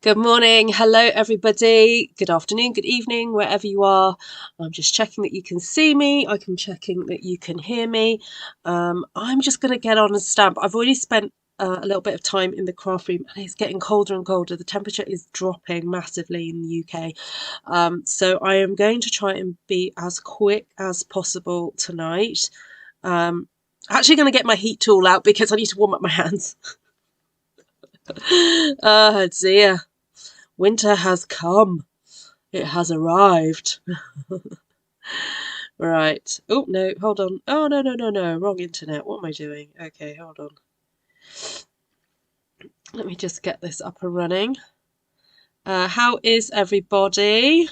Good morning. Hello, everybody. Good afternoon, good evening, wherever you are. I'm just checking that you can see me. I'm checking that you can hear me. I'm just going to get on and stamp. I've already spent a little bit of time in the craft room and it's getting colder and colder. The temperature is dropping massively in the UK. So I am going to try and be as quick as possible tonight. Actually going to get my heat tool out because I need to warm up my hands. Oh dear. Winter has come. It has arrived. Right. Oh, no, hold on. Oh, no. Wrong internet. What am I doing? Okay, hold on. Let me just get this up and running. How is everybody?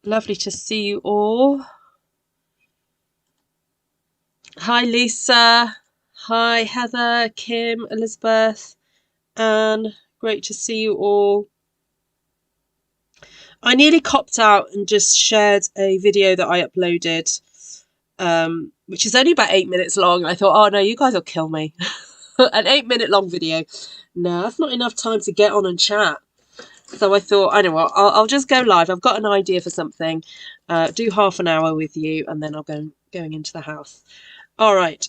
Lovely to see you all. Hi, Lisa. Hi, Heather, Kim, Elizabeth, Anne. Great to see you all. I nearly copped out and just shared a video that I uploaded, which is only about 8 minutes long. And I thought, oh no, you guys will kill me. An 8-minute long video. No, that's not enough time to get on and chat. So I thought, I know what, I'll just go live. I've got an idea for something. Do half an hour with you and then I'll go going into the house. All right.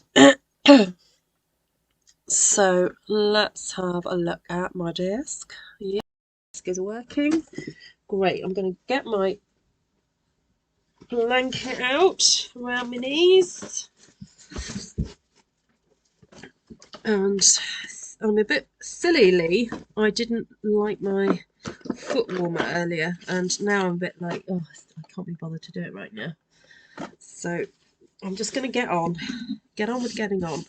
So let's have a look at my desk. Yeah, desk is working. Great. I'm going to get my blanket out around my knees. And I'm a bit sillily, I didn't like my foot warmer earlier, and now I'm a bit like, oh, I can't be bothered to do it right now. So I'm just going to get on with getting on.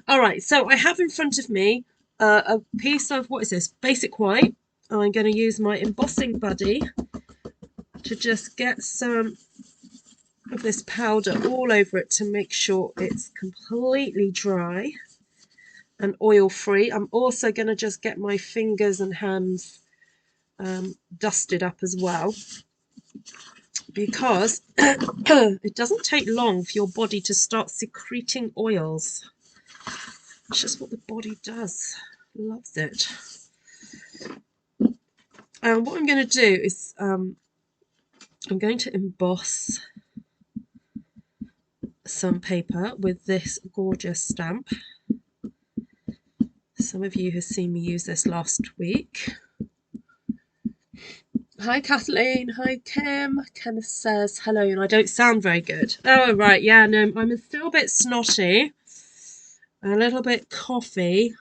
All right, so I have in front of me a piece of, what is this, basic white. I'm going to use my embossing buddy to just get some of this powder all over it to make sure it's completely dry and oil free. I'm also going to just get my fingers and hands dusted up as well, because it doesn't take long for your body to start secreting oils. It's just what the body does. Loves it. And what I'm going to do is I'm going to emboss some paper with this gorgeous stamp. Some of you have seen me use this last week. Hi Kathleen, hi Kim. Kenneth says hello, and I don't sound very good. Oh right, yeah, no, I'm still a bit snotty, a little bit coughy,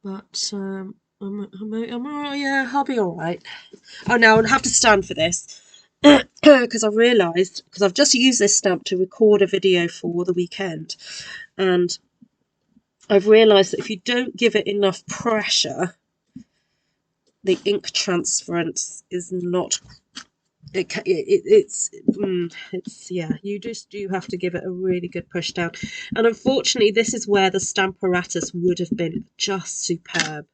but I'm yeah, I'll be all right. Oh no, I'll have to stand for this because I realised, because I've just used this stamp to record a video for the weekend, and I've realised that if you don't give it enough pressure, the ink transference is not. It's yeah, you just do have to give it a really good push down, and unfortunately this is where the stamp apparatus would have been just superb,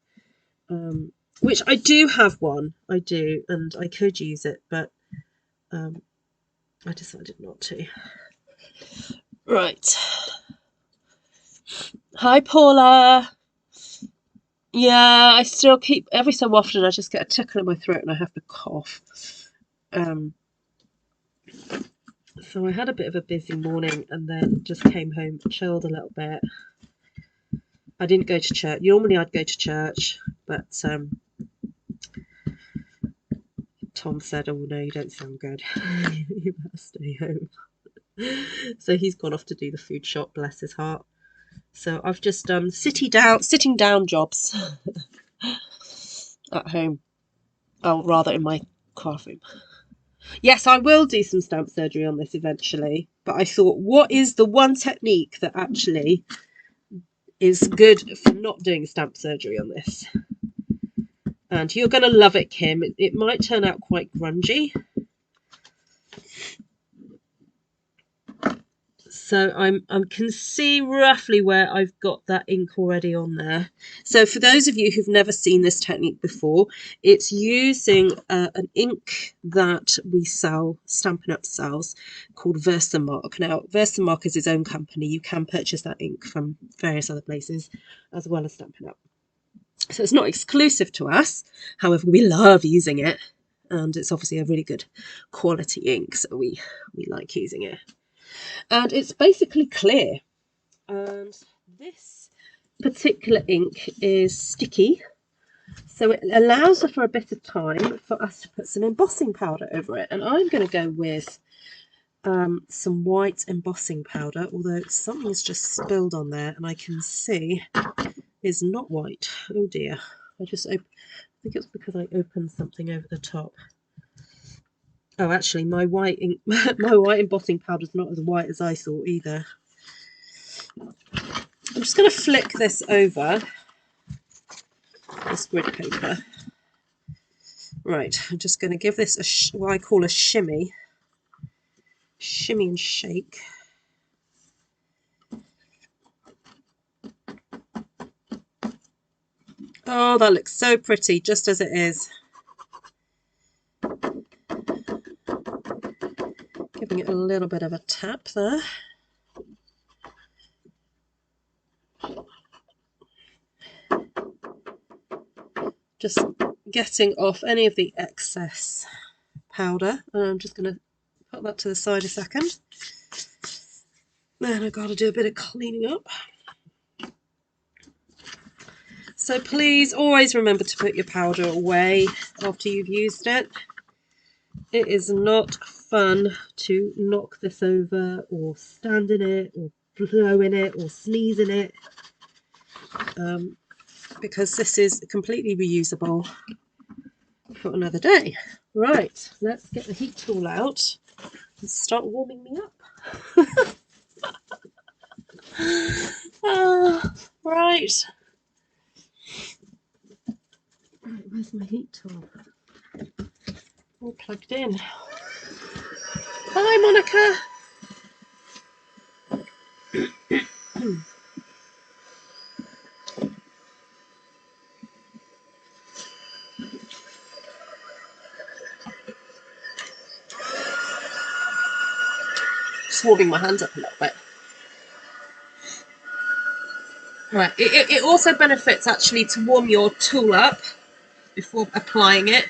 which I do have one, I do, and I could use it, but I decided not to. Right. Hi Paula. Yeah, I still keep, every so often I just get a tickle in my throat and I have to cough. So I had a bit of a busy morning and then just came home, chilled a little bit. I didn't go to church. Normally I'd go to church, but Tom said, oh no, you don't sound good. You better stay home. So he's gone off to do the food shop, bless his heart. So I've just done sitting down jobs at home. Oh, rather in my craft room. Yes, I will do some stamp surgery on this eventually, but I thought, what is the one technique that actually is good for not doing stamp surgery on this? And you're going to love it, Kim. It might turn out quite grungy. So I can see roughly where I've got that ink already on there. So for those of you who've never seen this technique before, it's using an ink that we sell, Stampin' Up sells, called Versamark. Now, Versamark is its own company. You can purchase that ink from various other places as well as Stampin' Up. So it's not exclusive to us. However, we love using it. And it's obviously a really good quality ink, so we like using it. And it's basically clear. And this particular ink is sticky, so it allows for a bit of time for us to put some embossing powder over it. And I'm going to go with some white embossing powder, although something's just spilled on there and I can see is not white. Oh dear. I think it's because I opened something over the top. Oh, actually, my white ink, my white embossing powder is not as white as I thought either. I'm just going to flick this over, this grid paper. Right, I'm just going to give this what I call a shimmy. Shimmy and shake. Oh, that looks so pretty, just as it is. Giving it a little bit of a tap there. Just getting off any of the excess powder. And I'm just going to put that to the side a second. Then I've got to do a bit of cleaning up. So please always remember to put your powder away after you've used it. It is not fun to knock this over or stand in it or blow in it or sneeze in it, because this is completely reusable for another day. Right, let's get the heat tool out and start warming me up. Right. Right, where's my heat tool? All plugged in. Bye, Monica. Just warming my hands up a little bit. Right, it also benefits actually to warm your tool up before applying it.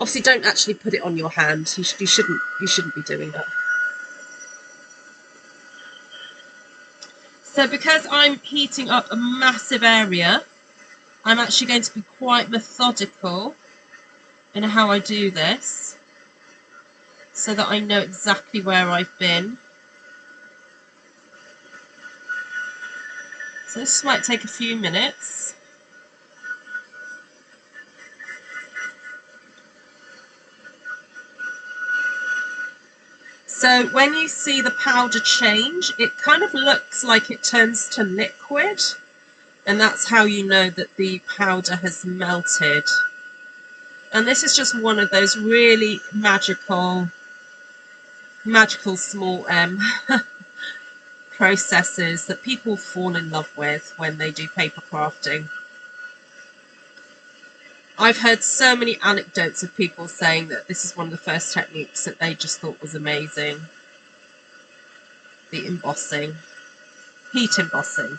Obviously, don't actually put it on your hand. You shouldn't be doing that. So because I'm heating up a massive area, I'm actually going to be quite methodical in how I do this, so that I know exactly where I've been. So this might take a few minutes. So when you see the powder change, it kind of looks like it turns to liquid, and that's how you know that the powder has melted. And this is just one of those really magical small m processes that people fall in love with when they do paper crafting. I've heard so many anecdotes of people saying that this is one of the first techniques that they just thought was amazing. The embossing, heat embossing.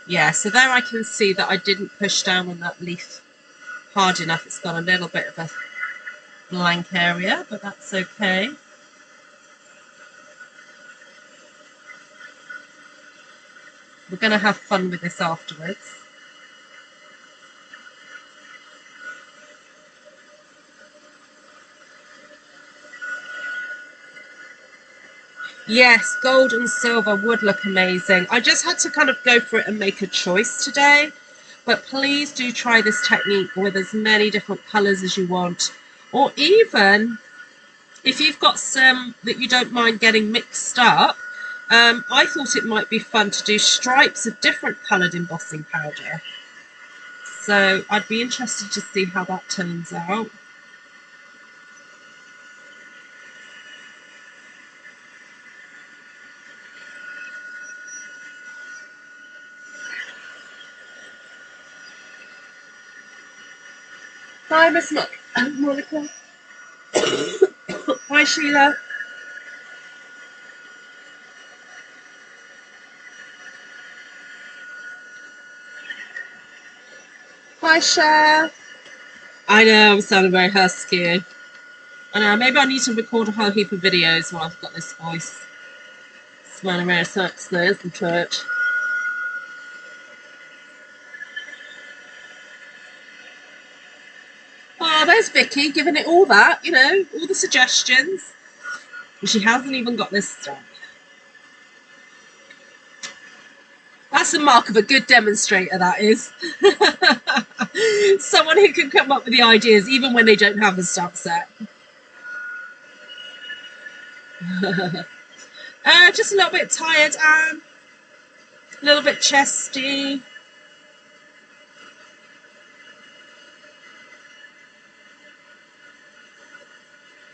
Yeah, so there I can see that I didn't push down on that leaf hard enough. It's got a little bit of a blank area, but that's okay. We're going to have fun with this afterwards. Yes, gold and silver would look amazing. I just had to kind of go for it and make a choice today. But please do try this technique with as many different colours as you want. Or even if you've got some that you don't mind getting mixed up, I thought it might be fun to do stripes of different coloured embossing powder. So I'd be interested to see how that turns out. Hi, Miss Monica. Hi, Sheila. Hi, Cher. I know, I'm sounding very husky. I know, maybe I need to record a whole heap of videos while I've got this voice. Smelling very sexy, isn't it? Oh, there's Vicky giving it all that, you know, all the suggestions. And she hasn't even got this stuff. That's the mark of a good demonstrator, that is. Someone who can come up with the ideas even when they don't have the stuff set. Just a little bit tired, Anne. A little bit chesty.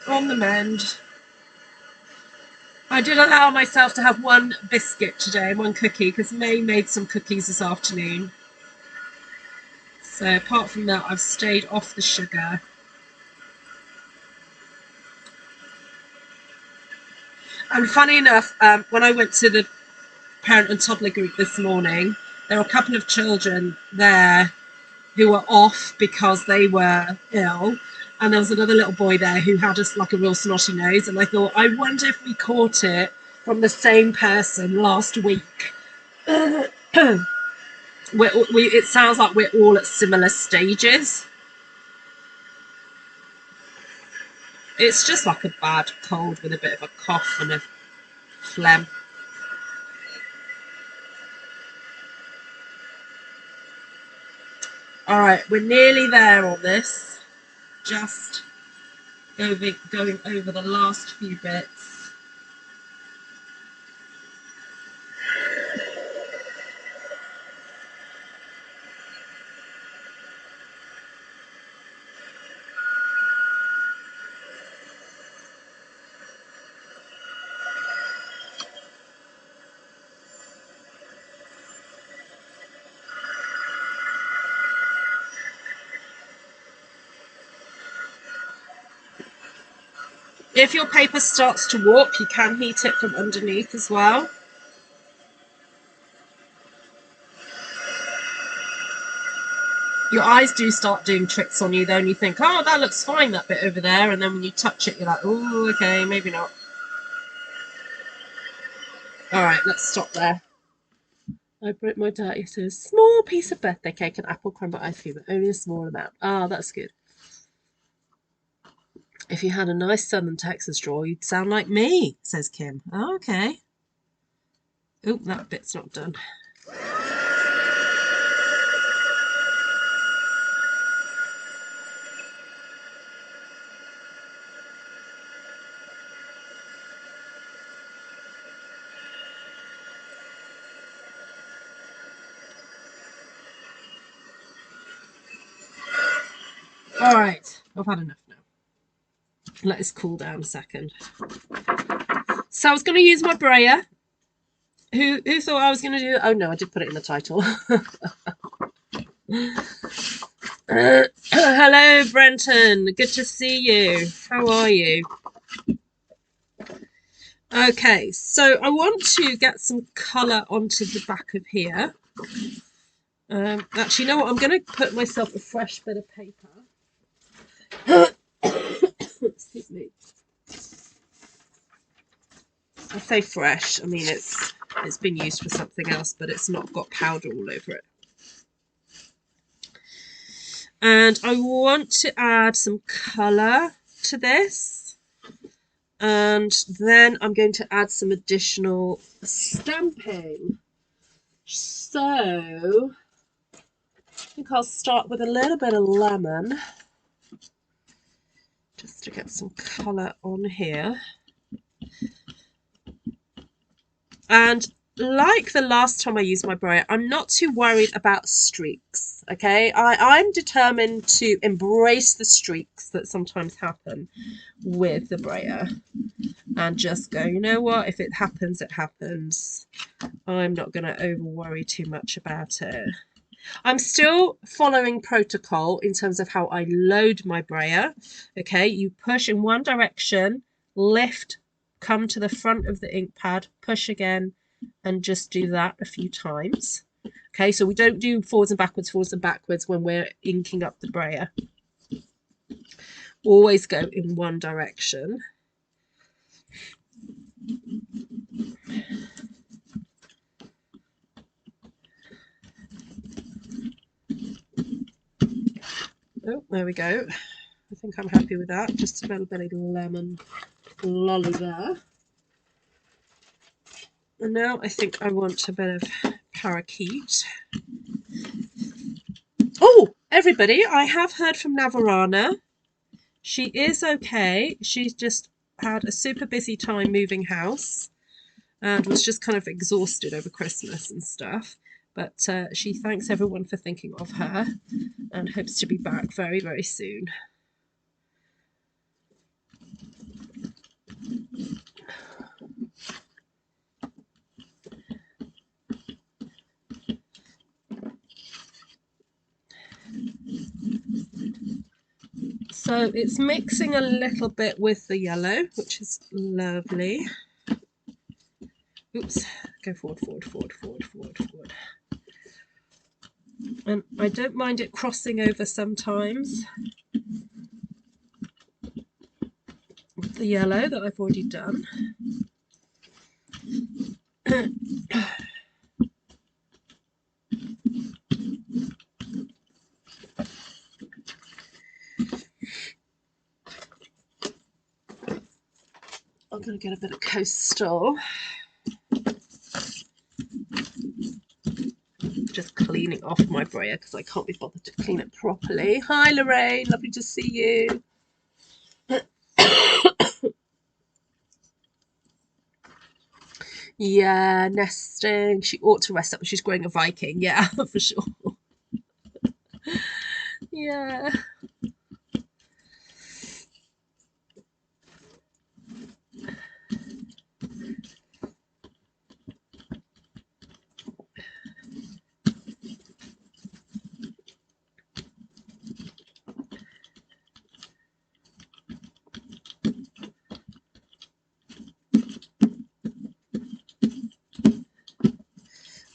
On the mend. I did allow myself to have one biscuit today, one cookie, because May made some cookies this afternoon. So apart from that, I've stayed off the sugar. And funny enough, when I went to the parent and toddler group this morning, there were a couple of children there who were off because they were ill. And there was another little boy there who had just like a real snotty nose. And I thought, I wonder if we caught it from the same person last week. It sounds like we're all at similar stages. It's just like a bad cold with a bit of a cough and a phlegm. All right, we're nearly there on this. Just going over the last few bits. If your paper starts to warp, you can heat it from underneath as well. Your eyes do start doing tricks on you though, and you think, oh, that looks fine, that bit over there, and then when you touch it, you're like, oh, okay, maybe not. All right, let's stop there. I broke my diet. It says small piece of birthday cake and apple crumble ice cream, but only a small amount. Ah, that's good. If you had a nice southern Texas drawl, you'd sound like me, says Kim. Oh, okay. Oh, that bit's not done. All right, I've had enough now. Let this cool down a second. So I was going to use my brayer. Who thought I was going to do it? Oh no, I did put it in the title. Hello, Brenton. Good to see you. How are you? Okay, so I want to get some colour onto the back of here. Actually, you know what? I'm going to put myself a fresh bit of paper. Excuse me. I say fresh. I mean it's been used for something else, but it's not got powder all over it. And I want to add some colour to this. And then I'm going to add some additional stamping. So I think I'll start with a little bit of lemon, just to get some colour on here. And like the last time I used my brayer, I'm not too worried about streaks, okay? I'm determined to embrace the streaks that sometimes happen with the brayer and just go, you know what, if it happens, it happens. I'm not going to over worry too much about it. I'm still following protocol in terms of how I load my brayer. Okay, you push in one direction, lift, come to the front of the ink pad, push again, and just do that a few times. Okay, so we don't do forwards and backwards when we're inking up the brayer. Always go in one direction. Oh, there we go. I think I'm happy with that. Just a little bit of lemon lolly there. And now I think I want a bit of parakeet. Oh, everybody, I have heard from Navarana. She is okay. She's just had a super busy time moving house and was just kind of exhausted over Christmas and stuff. But she thanks everyone for thinking of her and hopes to be back very, very soon. So it's mixing a little bit with the yellow, which is lovely. Oops, go forward. And I don't mind it crossing over sometimes with the yellow that I've already done. I'm going to get a bit of coastal. Just cleaning off my brayer because I can't be bothered to clean it properly. Hi Lorraine, lovely to see you. Yeah, nesting. She ought to rest up, but she's growing a Viking. Yeah, for sure. Yeah.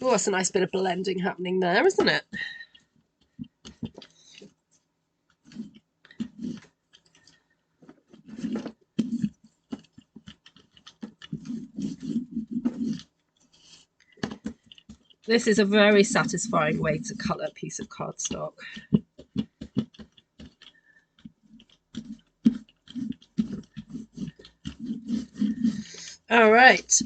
Oh, that's a nice bit of blending happening there, isn't it? This is a very satisfying way to colour a piece of cardstock. All right.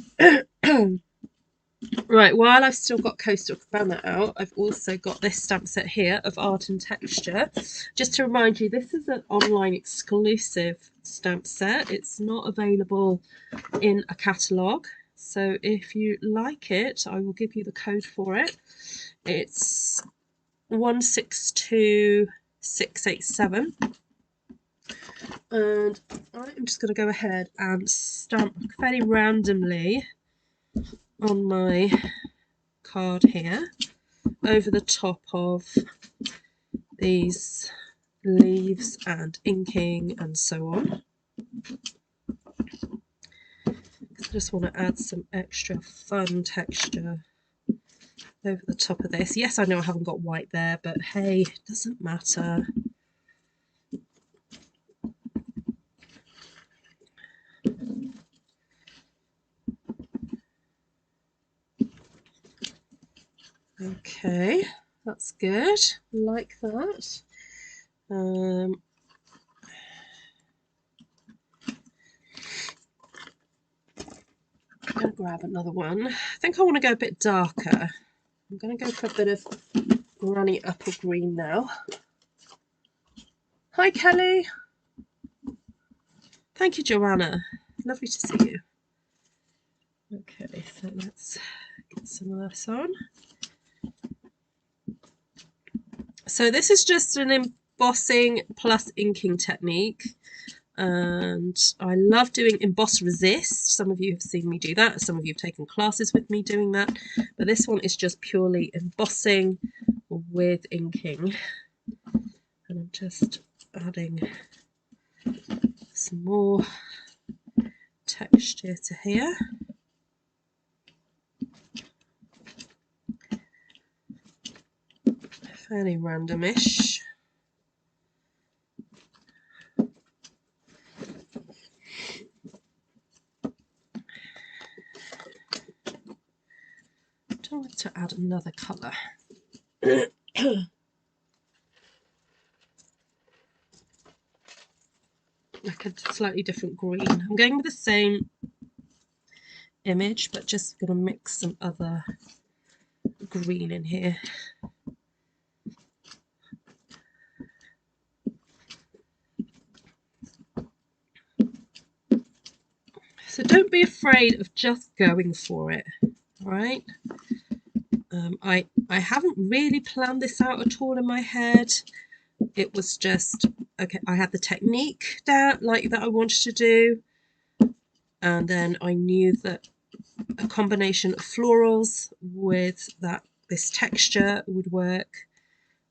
Right, while I've still got Coastal Cabana out, I've also got this stamp set here of Art and Texture. Just to remind you, this is an online exclusive stamp set. It's not available in a catalogue. So if you like it, I will give you the code for it. It's 162687. And I'm just going to go ahead and stamp fairly randomly on my card here over the top of these leaves and inking and so on. I just want to add some extra fun texture over the top of this. Yes, I know I haven't got white there, but hey, it doesn't matter. Okay, that's good. Like that. I'm going to grab another one. I think I want to go a bit darker. I'm going to go for a bit of Granny Apple Green now. Hi, Kelly. Thank you, Joanna. Lovely to see you. Okay, so let's get some of this on. So this is just an embossing plus inking technique. And I love doing emboss resist. Some of you have seen me do that. Some of you have taken classes with me doing that. But this one is just purely embossing with inking, and I'm just adding some more texture to here. Fairly randomish. I want to add another colour. Like a slightly different green. I'm going with the same image, but just going to mix some other green in here. So don't be afraid of just going for it, all right? I haven't really planned this out at all in my head. It was just, okay, I had the technique down, like that I wanted to do, and then I knew that a combination of florals with this texture would work.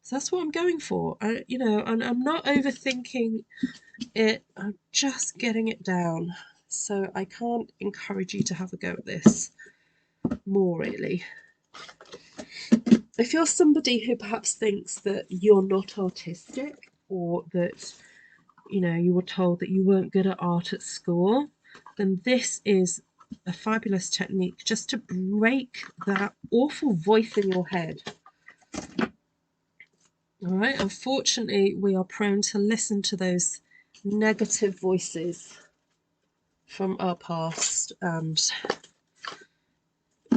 So that's what I'm going for. You know, and I'm not overthinking it. I'm just getting it down. So I can't encourage you to have a go at this more, really. If you're somebody who perhaps thinks that you're not artistic, or that, you know, you were told that you weren't good at art at school, then this is a fabulous technique just to break that awful voice in your head. All right, unfortunately, we are prone to listen to those negative voices from our past, and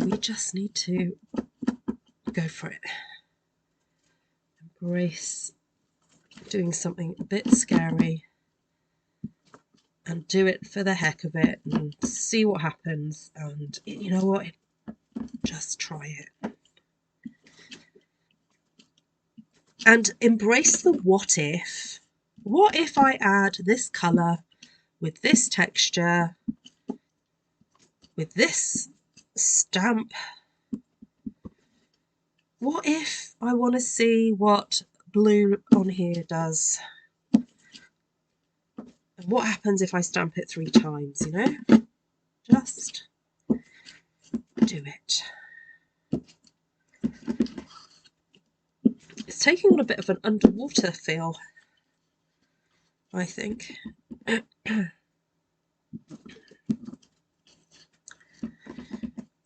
we just need to go for it. Embrace doing something a bit scary and do it for the heck of it and see what happens. And you know what? Just try it. And embrace the what if. What if I add this colour with this texture, with this stamp? What if I want to see what blue on here does? And what happens if I stamp it 3 times, you know? Just do it. It's taking on a bit of an underwater feel, I think.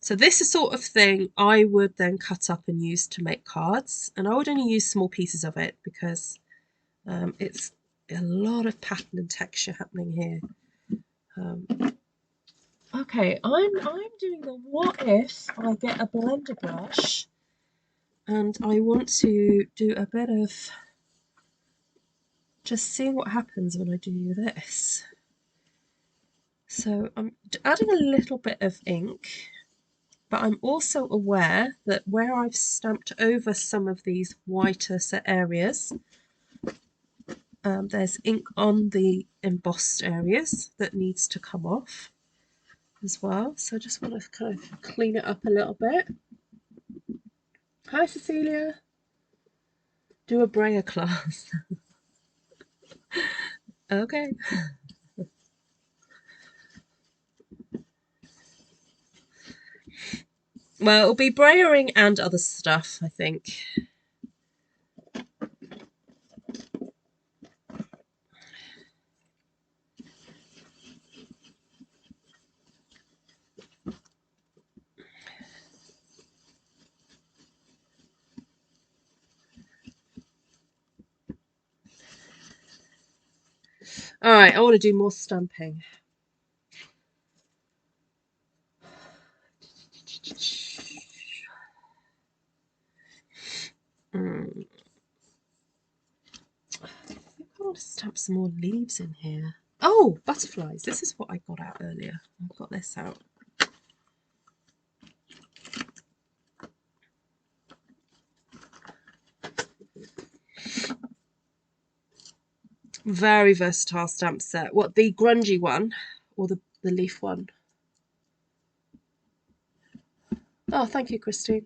So this is sort of thing I would then cut up and use to make cards, and I would only use small pieces of it because it's a lot of pattern and texture happening here. Okay, I'm doing the what if I get a blender brush and I want to do a bit of just seeing what happens when I do this. So I'm adding a little bit of ink, but I'm also aware that where I've stamped over some of these whiter set areas, there's ink on the embossed areas that needs to come off as well. So I just want to kind of clean it up a little bit. Hi Cecilia. Do a brayer class. Okay. Well, it'll be brayering and other stuff, I think. All right, I want to do more stamping. I want to stamp some more leaves in here. Oh, butterflies. This is what I got out earlier. I've got this out. Very versatile stamp set. What, the grungy one or the leaf one? Oh, thank you, Christine.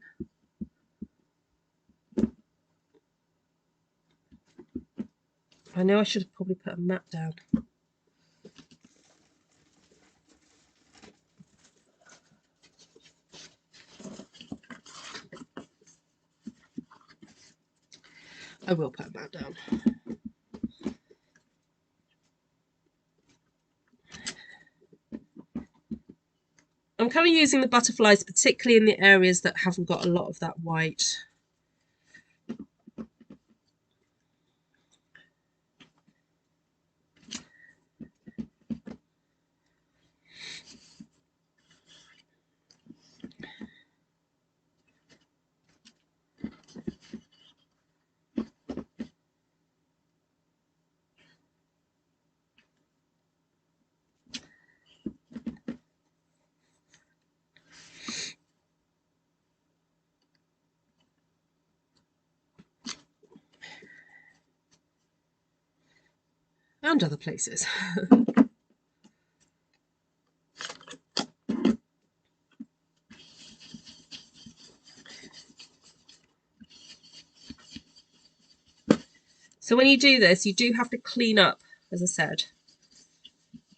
I know I should have probably put a mat down. I will put a mat down. I'm kind of using the butterflies particularly in the areas that haven't got a lot of that white. And other places. So when you do this, you do have to clean up, as I said,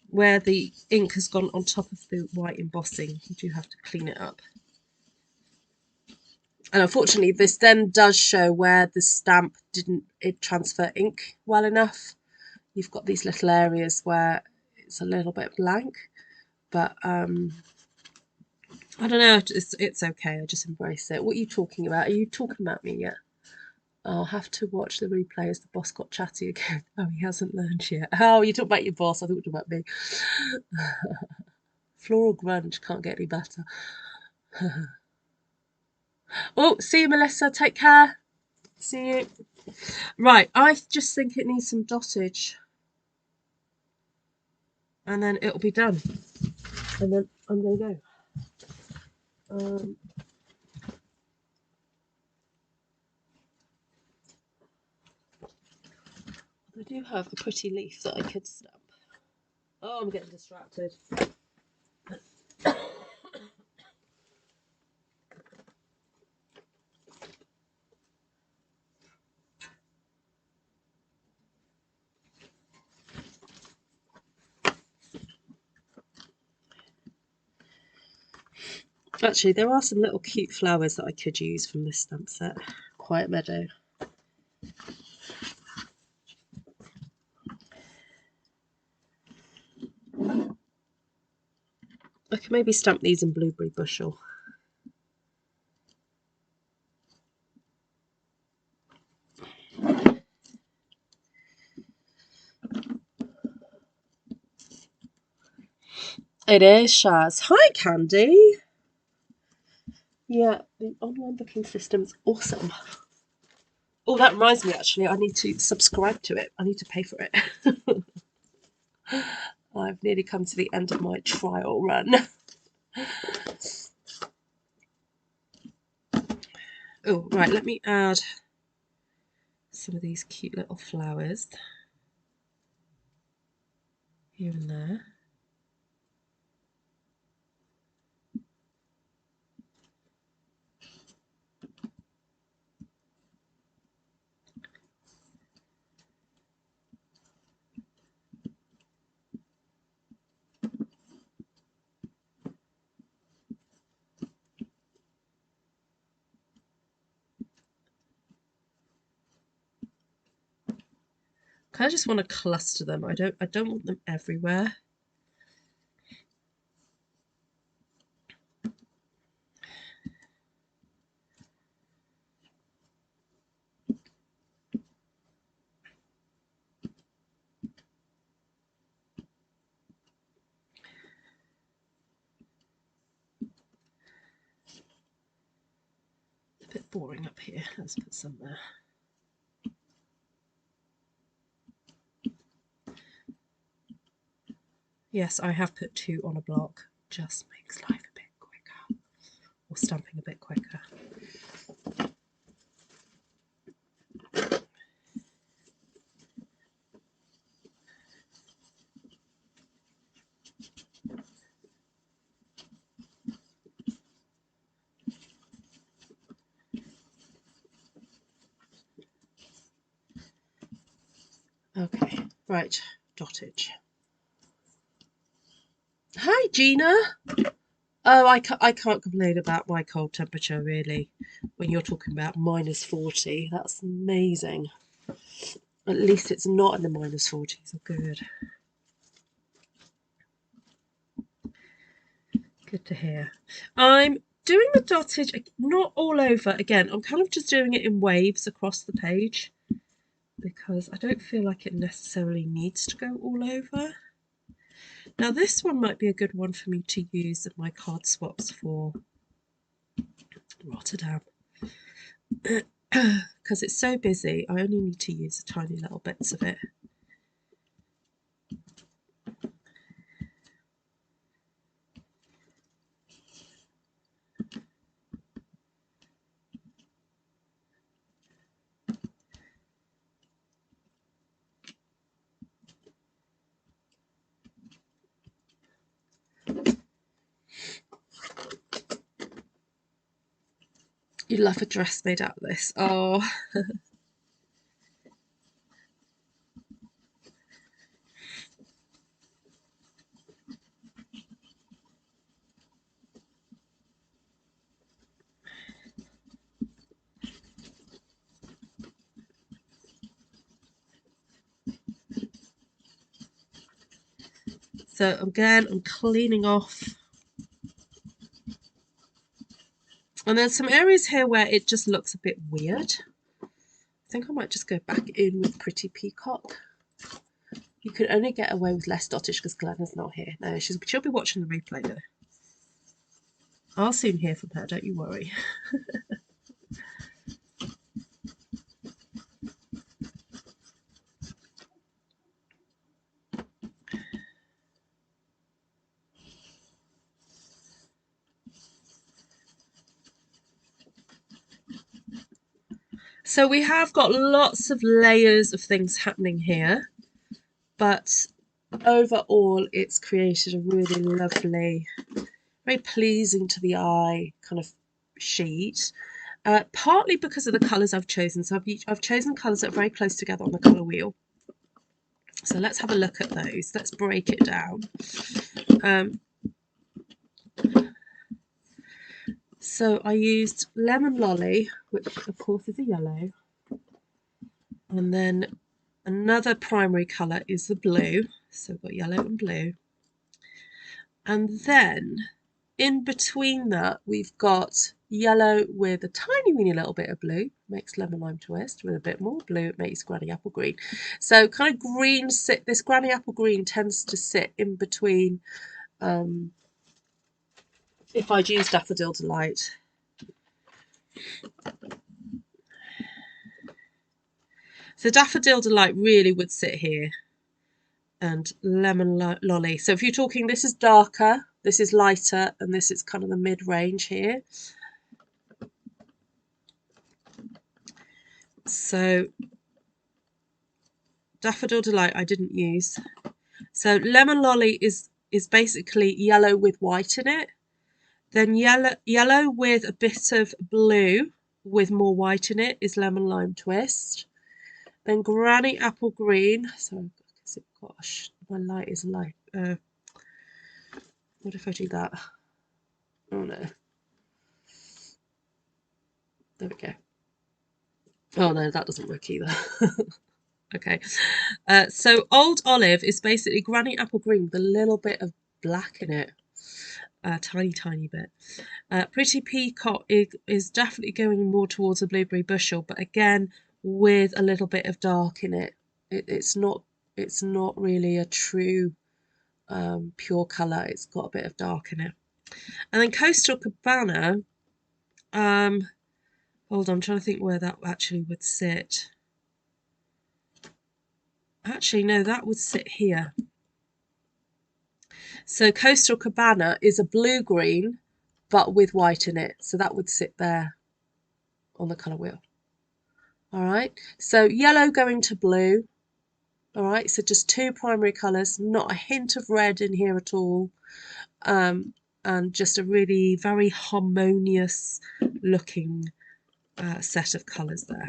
where the ink has gone on top of the white embossing. You do have to clean it up. And unfortunately, this then does show where the stamp didn't transfer ink well enough. You've got these little areas where it's a little bit blank, but I don't know, it's okay. I just embrace it. What are you talking about? Are you talking about me yet? I'll have to watch the replay as the boss got chatty again. Oh, he hasn't learned yet. Oh, you talk about your boss. I thought you were talking about me. Floral grunge can't get any better. Oh, see you, Melissa. Take care. See you. Right, I just think it needs some dottage. And then it'll be done. And then I'm going to go. I do have a pretty leaf that I could stamp. Oh, I'm getting distracted. Actually, there are some little cute flowers that I could use from this stamp set. Quiet Meadow. I could maybe stamp these in Blueberry Bushel. It is, Shaz. Hi, Candy. Yeah, the online booking system's awesome. Oh, that reminds me, actually, I need to subscribe to it. I need to pay for it. I've nearly come to the end of my trial run. Oh, right, let me add some of these cute little flowers here and there. I just want to cluster them. I don't want them everywhere. It's a bit boring up here. Let's put some there. Yes, I have put 2 on a block. Just makes life a bit quicker. Or stamping a bit quicker. Okay, right, dottage. Hi, Gina. Oh, I can't complain about my cold temperature, really. When you're talking about -40, that's amazing. At least it's not in the -40s, so good. Good to hear. I'm doing the dottage, not all over again. I'm kind of just doing it in waves across the page because I don't feel like it necessarily needs to go all over. Now this one might be a good one for me to use in my card swaps for Rotterdam. Because it's so busy, I only need to use tiny little bits of it. You'd love a dress made out of this. Oh. So again, I'm cleaning off. And there's some areas here where it just looks a bit weird. I think I might just go back in with Pretty Peacock. You could only get away with less dottage because Glenna's not here. No, she'll be watching the replay though. I'll soon hear from her, don't you worry. So we have got lots of layers of things happening here, but overall it's created a really lovely, very pleasing to the eye kind of sheet. Partly because of the colours I've chosen. So I've chosen colours that are very close together on the colour wheel. So let's have a look at those. Let's break it down. So I used Lemon Lolly, which of course is a yellow. And then another primary colour is the blue. So we've got yellow and blue. And then in between that, we've got yellow with a tiny weeny little bit of blue, makes lemon lime twist. With a bit more blue, it makes granny apple green. So kind of green, this granny apple green tends to sit in between, if I'd use Daffodil Delight. So Daffodil Delight really would sit here, and Lemon Lolly. So if you're talking, this is darker, this is lighter, and this is kind of the mid-range here. So Daffodil Delight I didn't use. So Lemon Lolly is basically yellow with white in it. Then yellow with a bit of blue with more white in it is Lemon Lime Twist. Then Granny Apple Green. So gosh, my light is light. What if I do that? Oh no. There we go. Oh no, that doesn't work either. Okay. So Old Olive is basically Granny Apple Green with a little bit of black in it. Tiny bit. Pretty Peacock is definitely going more towards a blueberry bushel, but again with a little bit of dark in it. It's not really a true pure colour. It's got a bit of dark in it. And then Coastal Cabana. Hold on, I'm trying to think where that actually would sit. Actually, no, that would sit here. So Coastal Cabana is a blue-green, but with white in it. So that would sit there on the colour wheel. All right, so yellow going to blue. All right, so just two primary colours, not a hint of red in here at all. And just a really very harmonious looking set of colours there.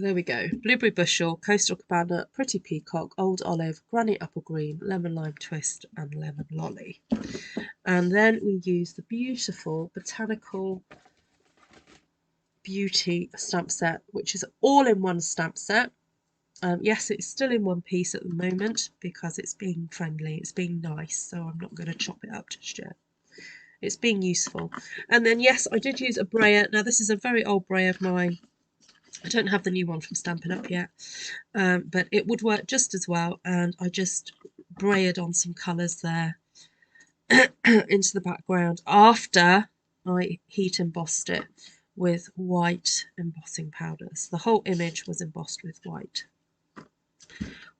there we go. Blueberry Bushel, Coastal Cabana, Pretty Peacock, Old Olive, Granny Apple Green, Lemon Lime Twist and Lemon Lolly. And then we use the beautiful Botanical Beauty stamp set, which is all-in-one stamp set. Yes, it's still in one piece at the moment because it's being friendly, it's being nice, so I'm not going to chop it up just yet. It's being useful. And then, yes, I did use a brayer. Now, this is a very old brayer of mine. I don't have the new one from Stampin' Up yet, but it would work just as well. And I just brayered on some colours there into the background after I heat embossed it with white embossing powders. The whole image was embossed with white.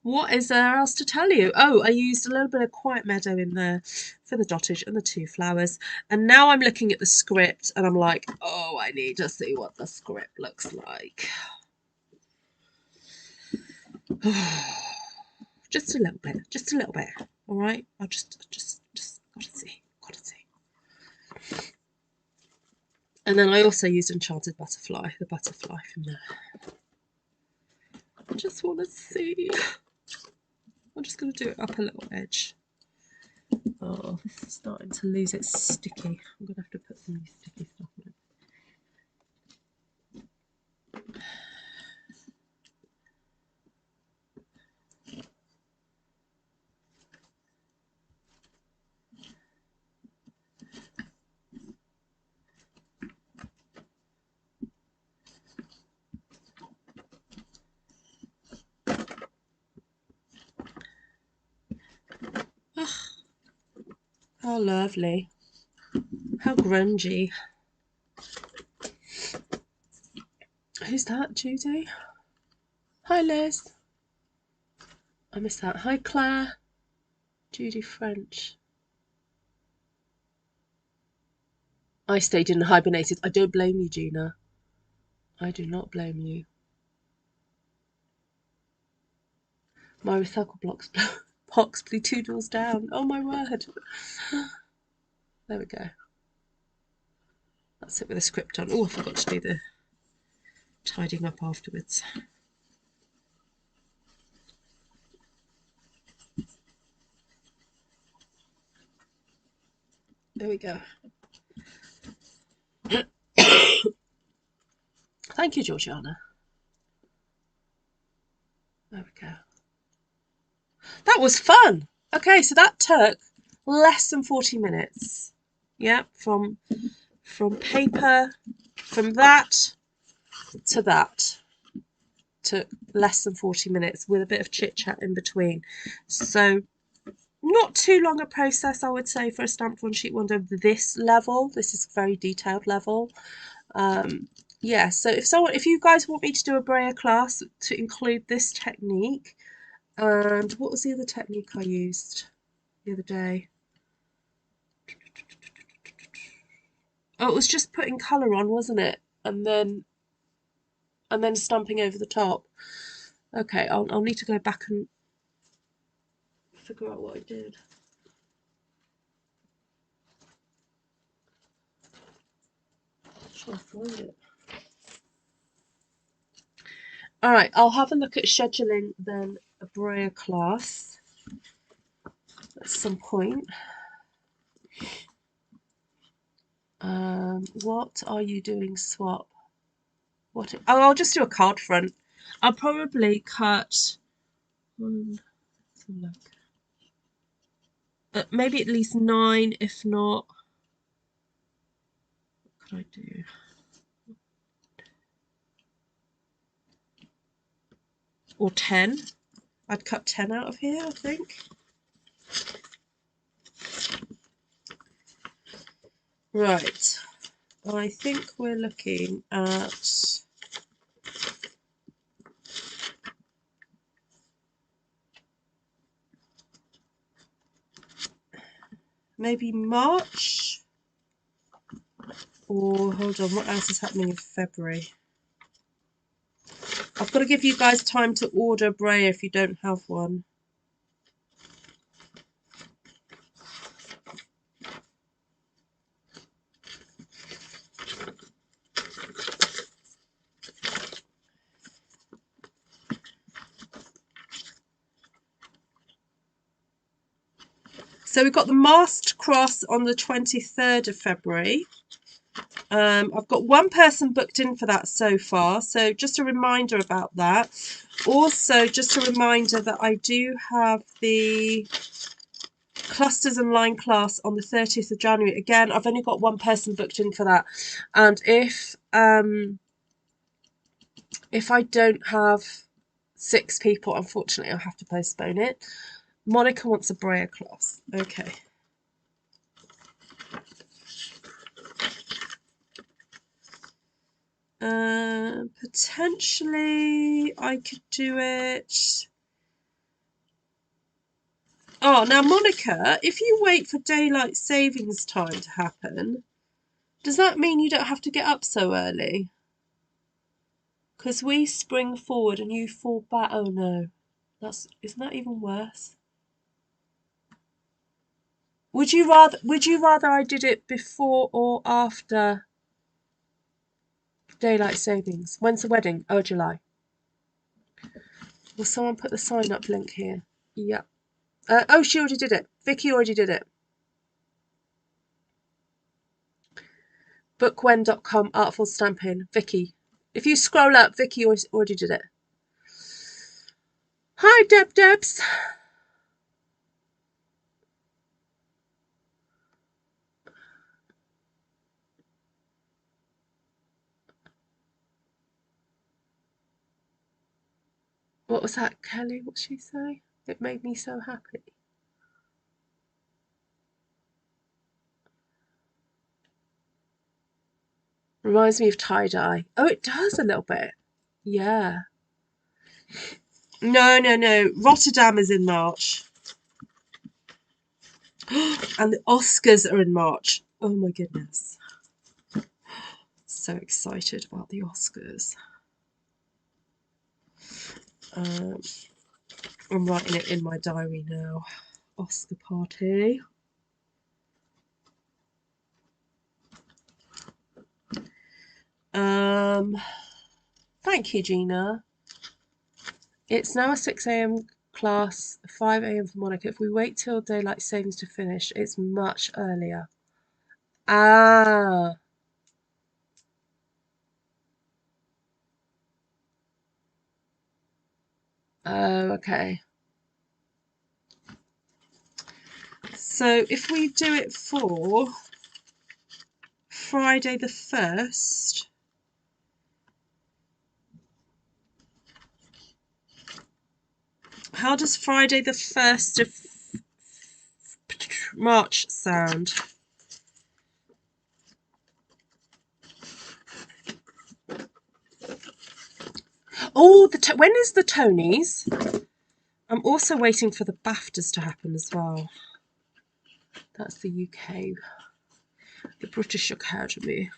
What is there else to tell you? Oh, I used a little bit of Quiet Meadow in there for the dottage and the two flowers. And now I'm looking at the script and I'm like, oh, I need to see what the script looks like. Just a little bit, just a little bit. All right, I'll just gotta see. And then I also used Enchanted Butterfly, the butterfly from there. I just want to see. I'm just going to do it up a little edge. Oh, this is starting to lose its sticky. I'm going to have to put some new sticky stuff in it. How lovely. How grungy. Who's that, Judy? Hi, Liz. I missed that. Hi, Claire. Judy French. I stayed in and hibernated. I don't blame you, Gina. I do not blame you. My recycle box blew 2 doors down. Oh, my word. There we go. That's it with the script on. Oh, I forgot to do the tidying up afterwards. There we go. Thank you, Georgiana. There we go. That was fun. Okay, so that took less than 40 minutes. Yeah, from paper, from that to that. Took less than 40 minutes with a bit of chit chat in between. So not too long a process, I would say, for a stamped one sheet wonder of this level. This is a very detailed level. Yeah, so if you guys want me to do a brayer class to include this technique, and what was the other technique I used the other day? Oh, it was just putting colour on, wasn't it? And then stamping over the top. Okay, I'll need to go back and figure out what I did. Shall I find it? All right, I'll have a look at scheduling then a brayer class at some point. What are you doing, Swap? What? Oh, I'll just do a card front. I'll probably cut one. Let's have a look. Maybe at least 9, if not. What could I do? Or 10. I'd cut 10 out of here, I think. Right. I think we're looking at maybe March, or hold on, what else is happening in February? I've got to give you guys time to order a brayer if you don't have one. So we've got the masked cross on the 23rd of February. I've got one person booked in for that so far, so just a reminder about that. Also, just a reminder that I do have the clusters and line class on the 30th of January. Again, I've only got one person booked in for that, and if I don't have 6 people, unfortunately I'll have to postpone it. Monica wants a brayer class. Okay. Potentially I could do it. Oh, now Monica, if you wait for daylight savings time to happen, does that mean you don't have to get up so early? Because we spring forward and you fall back. Oh no, isn't that even worse? Would you rather I did it before or after daylight savings? When's the wedding? Oh, July. Will someone put the sign up link here? Yeah. Oh, she already did it. Vicky already did it. Bookwhen.com, artfulstampin. Vicky. If you scroll up, Vicky already did it. Hi, Debs. What was that, Kelly? What'd she say? It made me so happy. Reminds me of tie-dye. Oh, it does a little bit. Yeah. No. Rotterdam is in March. And the Oscars are in March. Oh my goodness. So excited about the Oscars. I'm writing it in my diary now. Oscar party. Thank you, Gina. It's now a 6 a.m. class, 5 a.m. for Monica. If we wait till daylight savings to finish, it's much earlier. Ah. Oh, okay. So if we do it for Friday the 1st, how does Friday the 1st of March sound? Oh, when is the Tonys? I'm also waiting for the BAFTAs to happen as well. That's the UK, the British Academy,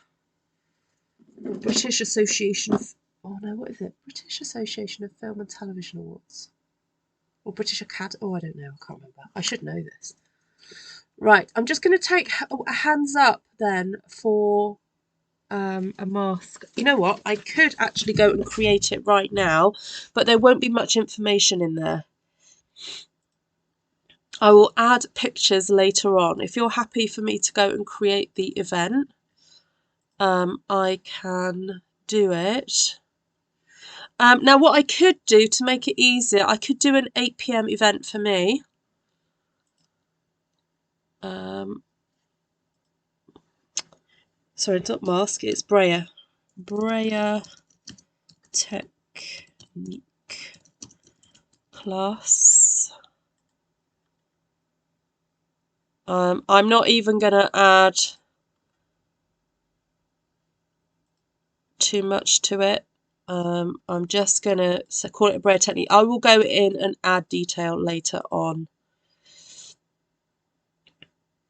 the British Association of, oh no, what is it? British Association of Film and Television Awards. Or British Academy, oh, I don't know, I can't remember. I should know this. Right, I'm just going to take a hands up then for a mask. You know what? I could actually go and create it right now, but there won't be much information in there. I will add pictures later on. If you're happy for me to go and create the event, I can do it. Now, what I could do to make it easier, I could do an 8 p.m. event for me. Sorry, it's not mask, it's brayer. Brayer technique class. I'm not even going to add too much to it. I'm just going to call it a brayer technique. I will go in and add detail later on.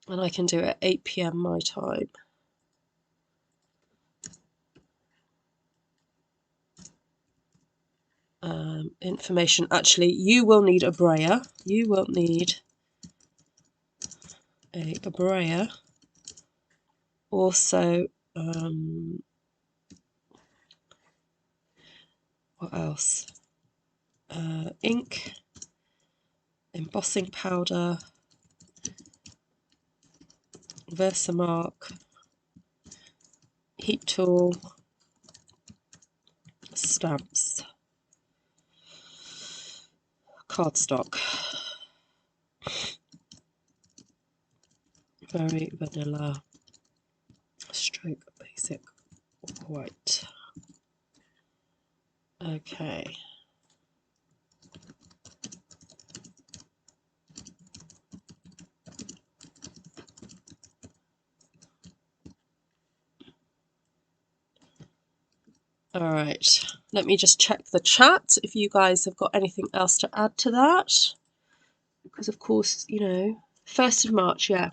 And I can do it at 8 p.m. my time. Information. Actually, you will need a brayer. You will need a brayer. Also, what else? Ink, embossing powder, Versamark, heat tool, stamps, cardstock, very vanilla, stroke basic white. Okay. All right, let me just check the chat if you guys have got anything else to add to that. Because of course, you know, 1st of March, yeah.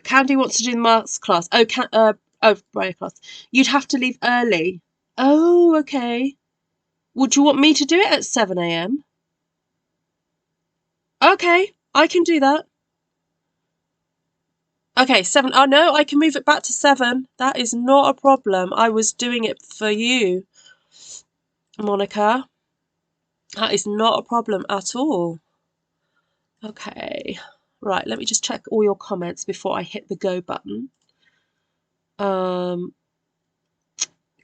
Candy wants to do the maths class. Oh, brayer class. You'd have to leave early. Oh, okay. Would you want me to do it at 7 a.m? Okay, I can do that. Okay, 7. Oh no, I can move it back to 7. That is not a problem. I was doing it for you, Monica. That is not a problem at all. Okay. Right, let me just check all your comments before I hit the go button.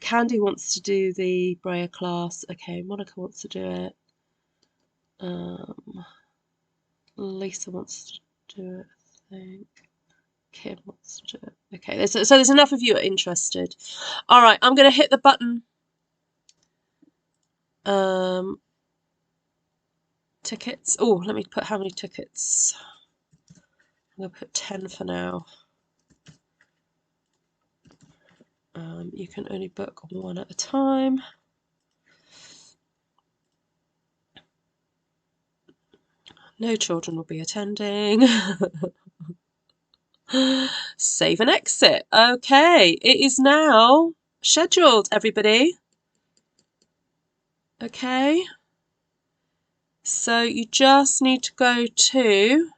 Candy wants to do the brayer class. Okay, Monica wants to do it. Lisa wants to do it, I think. Kim wants to do it. Okay, so there's enough of you are interested. All right, I'm going to hit the button. Tickets. Oh, let me put how many tickets. I'm going to put 10 for now. You can only book one at a time. No children will be attending. Save and exit. Okay, it is now scheduled, everybody. Okay. So you just need to go to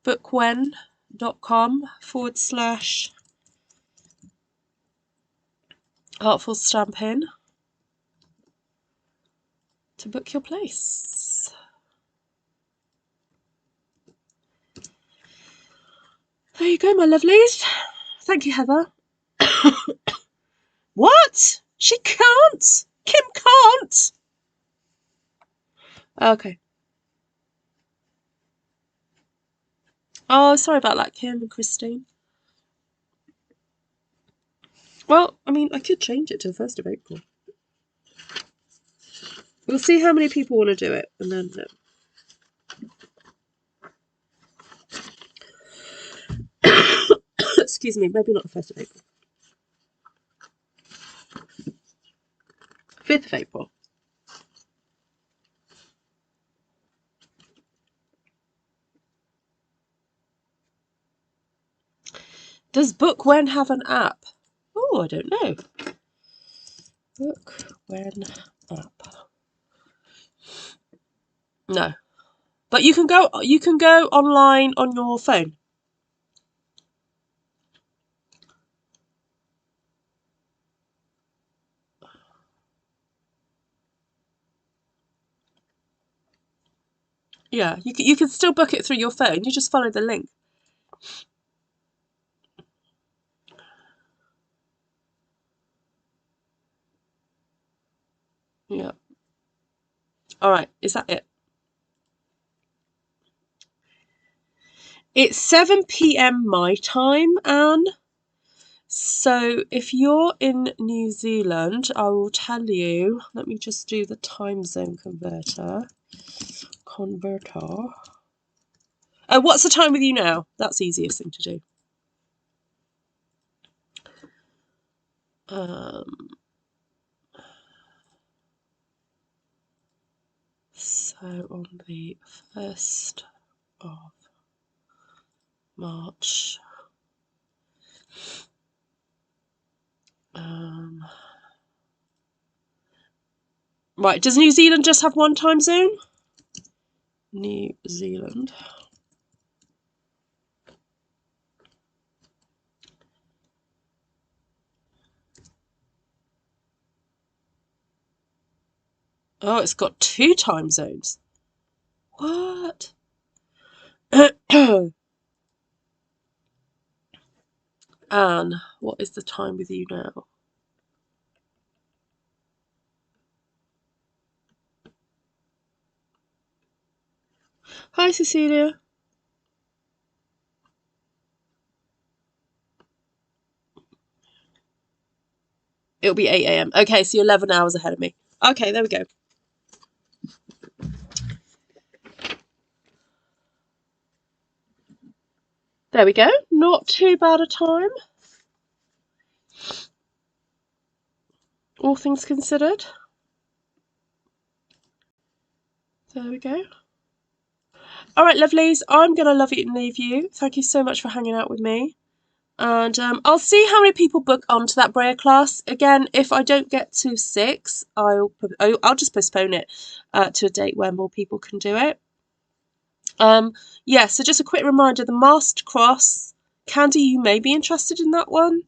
bookwen.com/artfulstampin to book your place. There you go, my lovelies. Thank you, Heather. What? She can't? Kim can't? Okay. Oh, sorry about that, Kim and Christine. Well, I mean, I could change it to the 1st of April. We'll see how many people want to do it, and then... Excuse me, maybe not the 1st of April. 5th of April. Does Bookwen have an app? Oh, I don't know. Bookwen app. No. But you can go online on your phone. Yeah, you can still book it through your phone. You just follow the link. Yeah. All right, is that it? It's 7 p.m. my time, Anne. So if you're in New Zealand, I will tell you. Let me just do the time zone converter. Oh, what's the time with you now? That's the easiest thing to do. So on the 1st of March, right, does New Zealand just have one time zone? New Zealand. Oh, it's got 2 time zones. Anne, what is the time with you now? Hi, Cecilia. It'll be 8 a.m. Okay, so you're 11 hours ahead of me. Okay, there we go. There we go. Not too bad a time, all things considered. There we go. All right, lovelies, I'm going to love you and leave you. Thank you so much for hanging out with me. And I'll see how many people book onto that brayer class. Again, if I don't get to 6, I'll just postpone it to a date where more people can do it. Yeah, so just a quick reminder, the Masked Cross. Candy, you may be interested in that one,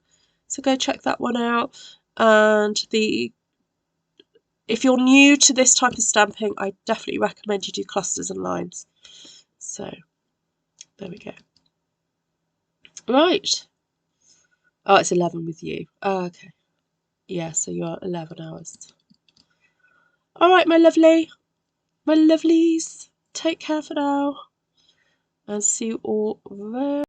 so go check that one out. And if you're new to this type of stamping, I definitely recommend you do clusters and lines. So there we go. Right. Oh, it's 11 with you. Oh, okay. Yeah, so you're 11 hours. All right, my lovelies. Take care for now, and see you all very